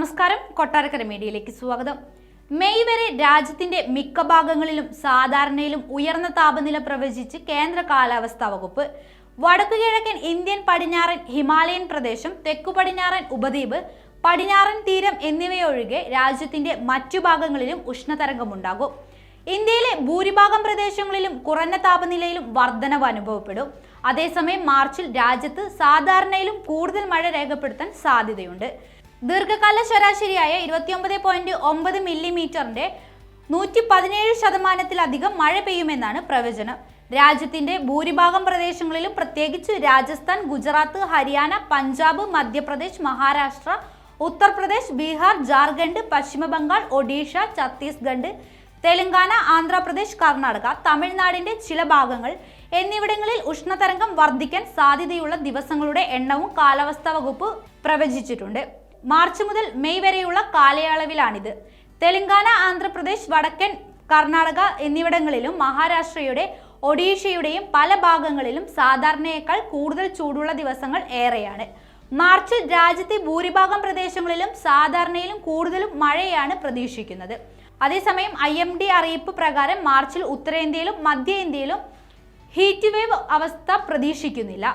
നമസ്കാരം, കൊട്ടാരക്കര മീഡിയയിലേക്ക് സ്വാഗതം. മെയ് വരെ രാജ്യത്തിന്റെ മിക്ക ഭാഗങ്ങളിലും സാധാരണയിലും ഉയർന്ന താപനില പ്രവചിച്ച് കേന്ദ്ര കാലാവസ്ഥാ വകുപ്പ്. വടക്കുകിഴക്കൻ ഇന്ത്യൻ, പടിഞ്ഞാറൻ ഹിമാലയൻ പ്രദേശം, തെക്കു പടിഞ്ഞാറൻ ഉപദ്വീപ്, പടിഞ്ഞാറൻ തീരം എന്നിവയൊഴികെ രാജ്യത്തിന്റെ മറ്റു ഭാഗങ്ങളിലും ഉഷ്ണതരംഗമുണ്ടാകും. ഇന്ത്യയിലെ ഭൂരിഭാഗം പ്രദേശങ്ങളിലും കുറഞ്ഞ താപനിലയിലും വർധനവ് അനുഭവപ്പെടും. അതേസമയം മാർച്ചിൽ രാജ്യത്ത് സാധാരണയിലും കൂടുതൽ മഴ രേഖപ്പെടുത്താൻ സാധ്യതയുണ്ട്. ദീർഘകാല ശരാശരിയായ 29.9 മില്ലിമീറ്ററിന്റെ 117% മഴ പെയ്യുമെന്നാണ് പ്രവചനം. രാജ്യത്തിന്റെ ഭൂരിഭാഗം പ്രദേശങ്ങളിലും പ്രത്യേകിച്ച് രാജസ്ഥാൻ, ഗുജറാത്ത്, ഹരിയാന, പഞ്ചാബ്, മധ്യപ്രദേശ്, മഹാരാഷ്ട്ര, ഉത്തർപ്രദേശ്, ബീഹാർ, ജാർഖണ്ഡ്, പശ്ചിമ ബംഗാൾ, ഒഡീഷ, ഛത്തീസ്ഗഡ്, തെലങ്കാന, ആന്ധ്രാപ്രദേശ്, കർണാടക, തമിഴ്നാടിന്റെ ചില ഭാഗങ്ങൾ എന്നിവിടങ്ങളിൽ ഉഷ്ണതരംഗം വർദ്ധിക്കാൻ സാധ്യതയുള്ള ദിവസങ്ങളുടെ എണ്ണവും കാലാവസ്ഥാ വകുപ്പ് പ്രവചിച്ചിട്ടുണ്ട്. മാർച്ച് മുതൽ മെയ് വരെയുള്ള കാലയളവിലാണിത്. തെലങ്കാന, ആന്ധ്രാപ്രദേശ്, വടക്കൻ കർണാടക എന്നിവിടങ്ങളിലും മഹാരാഷ്ട്രയുടെ ഒഡീഷയുടെയും പല ഭാഗങ്ങളിലും സാധാരണയേക്കാൾ കൂടുതൽ ചൂടുള്ള ദിവസങ്ങൾ ഏറെയാണ്. മാർച്ചിൽ രാജ്യത്തെ ഭൂരിഭാഗം പ്രദേശങ്ങളിലും സാധാരണയിലും കൂടുതലും മഴയാണ് പ്രതീക്ഷിക്കുന്നത്. അതേസമയം IMD അറിയിപ്പ് പ്രകാരം മാർച്ചിൽ ഉത്തരേന്ത്യയിലും മധ്യ ഇന്ത്യയിലും ഹീറ്റ് വേവ് അവസ്ഥ പ്രതീക്ഷിക്കുന്നില്ല.